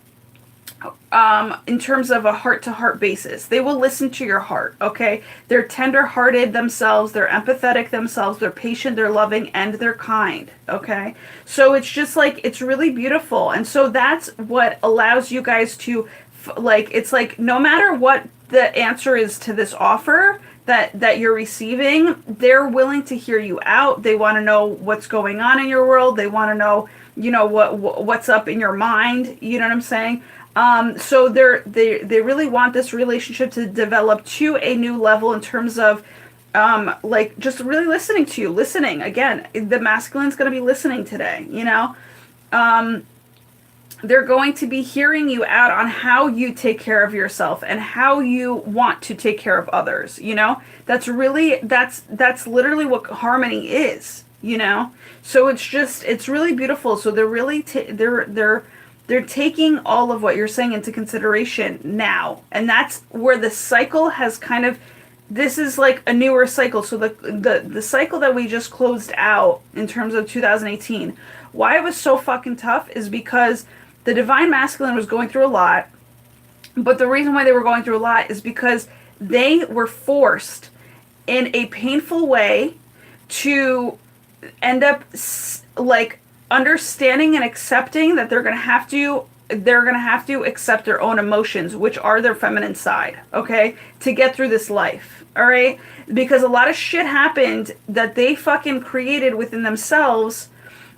A: In terms of a heart-to-heart basis. They will listen to your heart, okay? They're tender-hearted themselves, they're empathetic themselves, they're patient, they're loving, and they're kind, okay? So it's just like, it's really beautiful. And so that's what allows you guys to, it's like, no matter what the answer is to this offer that you're receiving, they're willing to hear you out. They want to know what's going on in your world. They want to know, what's up in your mind. You know what I'm saying? So they really want this relationship to develop to a new level in terms of, just really listening to you. Listening, again, the masculine's going to be listening today, they're going to be hearing you out on how you take care of yourself and how you want to take care of others, That's literally what harmony is, So it's really beautiful. So they're really, they're taking all of what you're saying into consideration now. And that's where the cycle has kind of, this is like a newer cycle. So the cycle that we just closed out in terms of 2018, why it was so fucking tough is because the divine masculine was going through a lot. But the reason why they were going through a lot is because they were forced in a painful way to end up like understanding and accepting that they're going to have to accept their own emotions, which are their feminine side, okay, to get through this life, all right? Because a lot of shit happened that they fucking created within themselves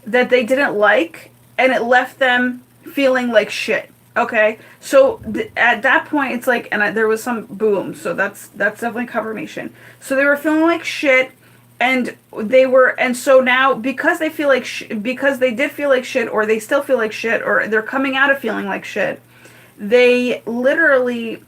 A: that they didn't like, and it left them feeling like shit, okay? So at that point, it's like, and there was some boom, so that's definitely confirmation. So they were feeling like shit. And so now, because they feel like, because they did feel like shit, or they still feel like shit, or they're coming out of feeling like shit, they literally,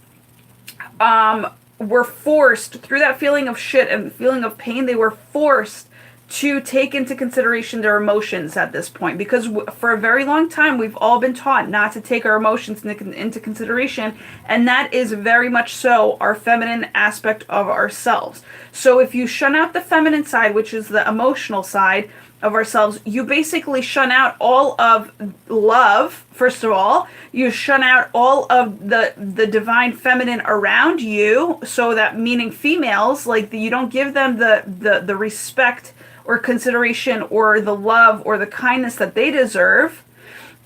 A: were forced through that feeling of shit and feeling of pain, they were forced to take into consideration their emotions at this point, because for a very long time we've all been taught not to take our emotions into consideration, and that is very much so our feminine aspect of ourselves. So if you shun out the feminine side, which is the emotional side of ourselves, you basically shun out all of love. First of all, you shun out all of the divine feminine around you, so that meaning females, like you don't give them the respect or consideration or the love or the kindness that they deserve.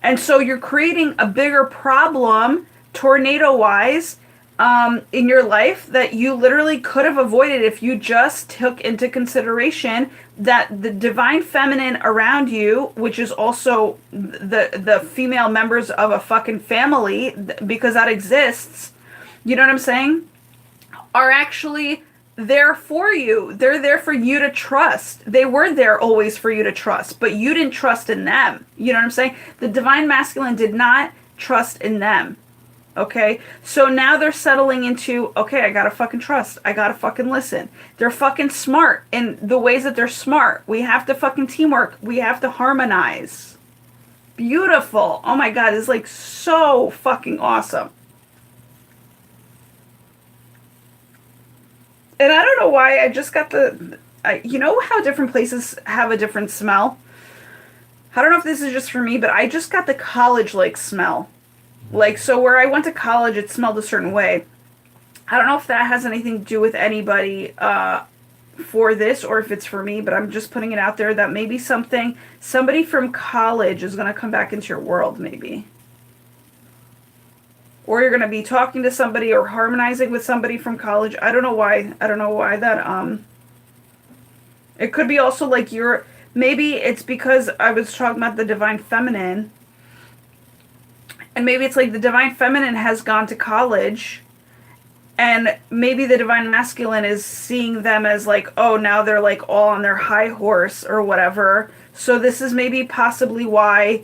A: And so you're creating a bigger problem, tornado-wise, in your life that you literally could have avoided if you just took into consideration that the divine feminine around you, which is also the female members of a fucking family, because that exists, you know what I'm saying, are actually there for you. They're there for you to trust. They were there always for you to trust, but you didn't trust in them. You know what I'm saying? The divine masculine did not trust in them. Okay? So now they're settling into, okay, I gotta fucking trust. I gotta fucking listen. They're fucking smart in the ways that they're smart. We have to fucking teamwork. We have to harmonize. Beautiful. Oh my God, it's like so fucking awesome. And I don't know why, I just got you know how different places have a different smell? I don't know if this is just for me, but I just got the college-like smell. Like, so where I went to college, it smelled a certain way. I don't know if that has anything to do with anybody for this, or if it's for me, but I'm just putting it out there that maybe somebody from college is going to come back into your world, maybe. Or you're going to be talking to somebody or harmonizing with somebody from college. I don't know why. I don't know why that, it could be also like maybe it's because I was talking about the divine feminine. And maybe it's like the divine feminine has gone to college. And maybe the divine masculine is seeing them as like, oh, now they're like all on their high horse or whatever. So this is maybe possibly why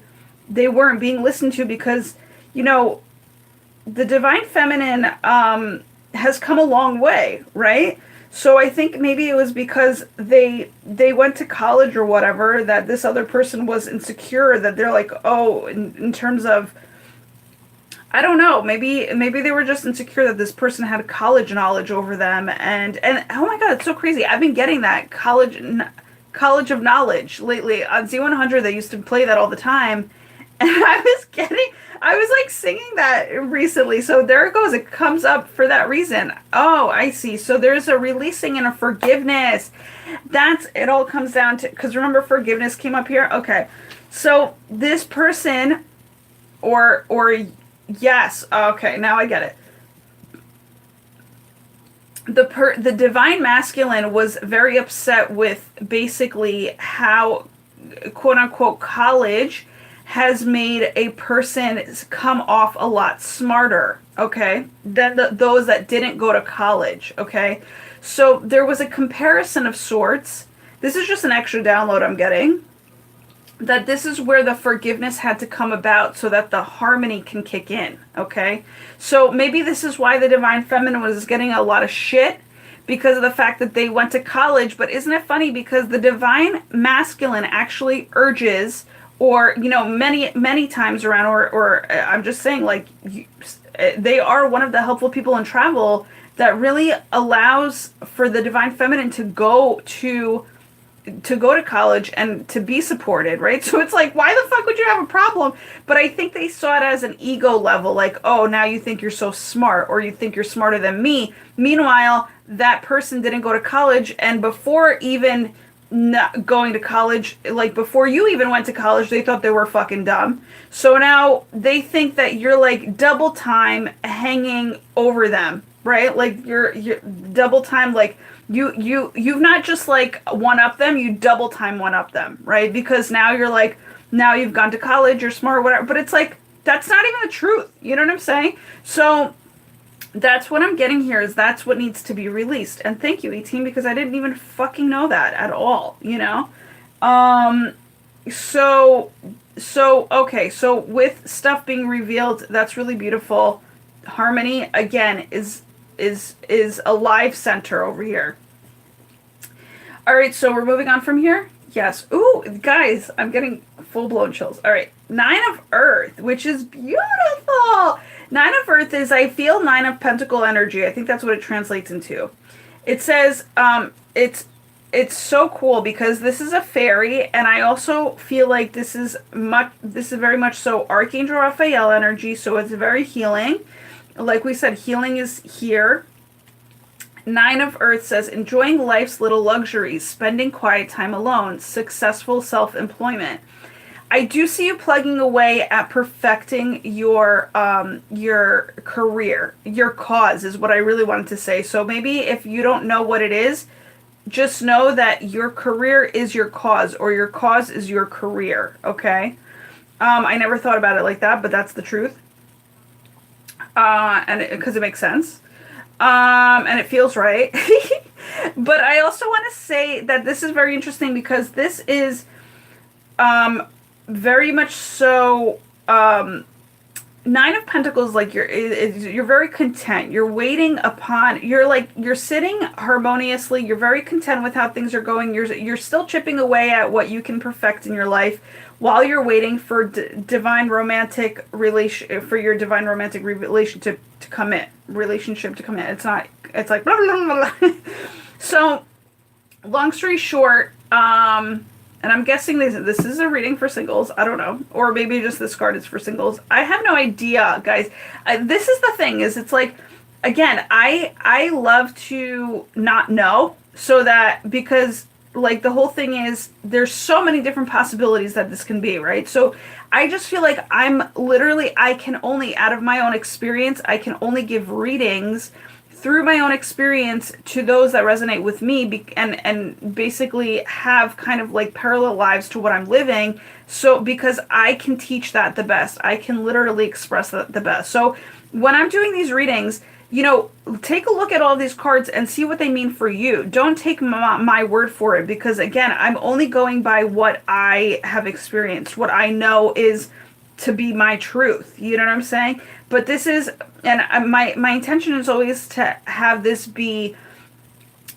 A: they weren't being listened to, because, you know, the divine feminine has come a long way, right? So I think maybe it was because they went to college or whatever, that this other person was insecure, that they're like, oh, in terms of, I don't know, maybe they were just insecure that this person had college knowledge over them, and oh my God, it's so crazy. I've been getting that college of knowledge lately on Z100. They used to play that all the time, and I was like singing that recently. So there it goes. It comes up for that reason. Oh, I see. So there's a releasing and a forgiveness. It all comes down to, because remember, forgiveness came up here. Okay. So this person or yes. Okay. Now I get it. The divine masculine was very upset with basically how, quote unquote, college has made a person come off a lot smarter, okay, than those that didn't go to college, okay? So there was a comparison of sorts. This is just an extra download I'm getting, that this is where the forgiveness had to come about so that the harmony can kick in, okay? So maybe this is why the divine feminine was getting a lot of shit, because of the fact that they went to college. But isn't it funny, because the divine masculine actually urges, or, you know, many times around, or I'm just saying, like, they are one of the helpful people in travel that really allows for the divine feminine to go to college and to be supported, right? So it's like, why the fuck would you have a problem? But I think they saw it as an ego level, like, oh, now you think you're so smart, or you think you're smarter than me. Meanwhile, that person didn't go to college, and before even not going to college, like before you even went to college, they thought they were fucking dumb. So now they think that you're like double time hanging over them, right? Like you're double time, like you've not just like one up them, you double time one up them, right? Because now you're like, now you've gone to college, you're smart, whatever. But it's like, that's not even the truth. You know what I'm saying? So that's what I'm getting here, is that's what needs to be released. And thank you, 18, because I didn't even fucking know that at all, you know? So okay, so with stuff being revealed, that's really beautiful. Harmony, again, is is a live center over here. All right, so we're moving on from here. Yes. Ooh, guys, I'm getting full-blown chills. All right, 9 of Earth, which is beautiful. 9 of Earth is, I feel, 9 of Pentacle energy. I think that's what it translates into. It says, it's so cool because this is a fairy, and I also feel like this is very much so Archangel Raphael energy, so it's very healing. Like we said, healing is here. 9 of Earth says, enjoying life's little luxuries, spending quiet time alone, successful self-employment. I do see you plugging away at perfecting your career, your cause is what I really wanted to say. So maybe if you don't know what it is, just know that your career is your cause, or your cause is your career, okay? I never thought about it like that, but that's the truth. And because it makes sense. And it feels right. But I also want to say that this is very interesting because this is very much so 9 of Pentacles, like you're very content. You're waiting upon, you're sitting harmoniously. You're very content with how things are going. You're still chipping away at what you can perfect in your life while you're waiting for divine romantic relationship to come in. It's like blah, blah, blah, blah. So, long story short, and I'm guessing this is a reading for singles. I don't know. Or maybe just this card is for singles. I have no idea, guys. This is the thing, is it's like, again, I love to not know, so that, because like the whole thing is there's so many different possibilities that this can be, right? So I just feel like I can only, out of my own experience, I can only give readings through my own experience to those that resonate with me, and basically have kind of like parallel lives to what I'm living. So because I can teach that the best, I can literally express that the best. So when I'm doing these readings, take a look at all these cards and see what they mean for you. Don't take my word for it, because again, I'm only going by what I have experienced, what I know is to be my truth. You know what I'm saying? But this is, and my intention is always to have this be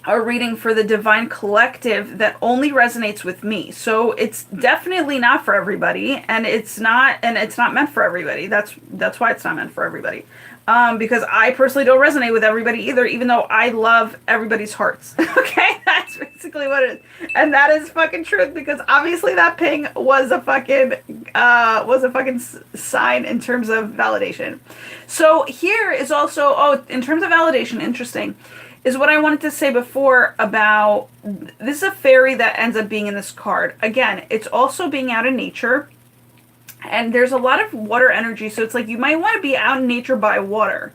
A: a reading for the divine collective that only resonates with me. So it's definitely not for everybody, and it's not meant for everybody. That's why it's not meant for everybody. Because I personally don't resonate with everybody either, even though I love everybody's hearts. Okay, that's basically what it is, and that is fucking truth. Because obviously that ping was a fucking sign in terms of validation. So here is also, in terms of validation, interesting, is what I wanted to say before about this is a fairy that ends up being in this card. Again, it's also being out in nature. And there's a lot of water energy, so it's like you might want to be out in nature by water.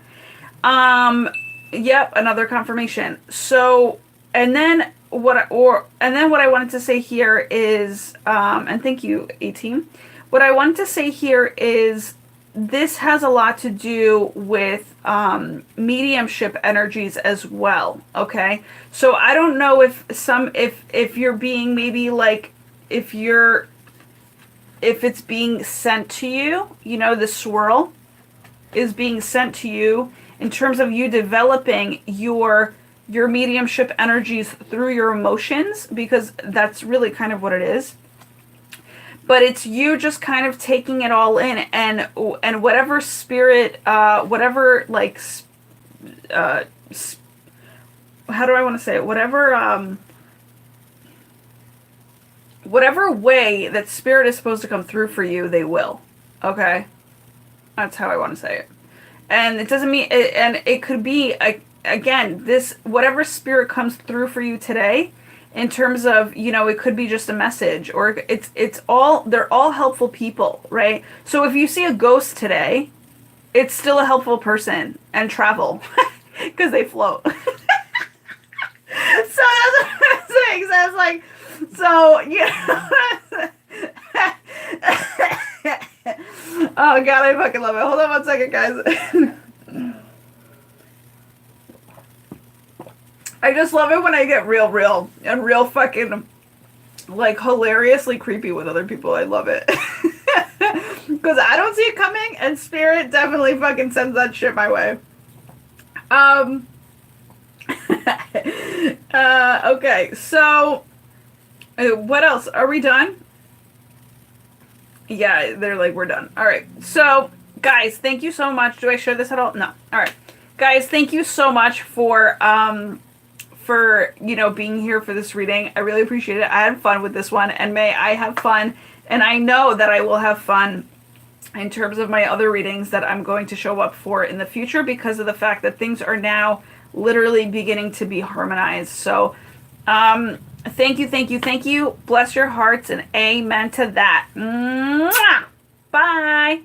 A: Yep, another confirmation. So, and then what I wanted to say here is, and thank you, 18. What I wanted to say here is this has a lot to do with mediumship energies as well. Okay, so I don't know if you're being maybe like if it's being sent to you, the swirl is being sent to you in terms of you developing your mediumship energies through your emotions, because that's really kind of what it is. But it's you just kind of taking it all in, and whatever spirit, whatever like, how do I want to say it? Whatever way that spirit is supposed to come through for you, they will. Okay? That's how I want to say it. And it doesn't mean, and it could be, again, this, whatever spirit comes through for you today, in terms of, it could be just a message, or they're all helpful people, right? So if you see a ghost today, it's still a helpful person, and travel, because they float. So that's what I'm saying. So it's like, oh god, I fucking love it. Hold on one second, guys. I just love it when I get real and real fucking like hilariously creepy with other people. I love it. Because I don't see it coming, and spirit definitely fucking sends that shit my way. Okay, so what else? Are we done? Yeah, they're like, we're done. All right. So, guys, thank you so much. Do I share this at all? No. All right. Guys, thank you so much for, you know, being here for this reading. I really appreciate it. I had fun with this one, and may I have fun, and I know that I will have fun in terms of my other readings that I'm going to show up for in the future, because of the fact that things are now literally beginning to be harmonized. So, thank you, thank you, thank you. Bless your hearts and amen to that. Mwah! Bye.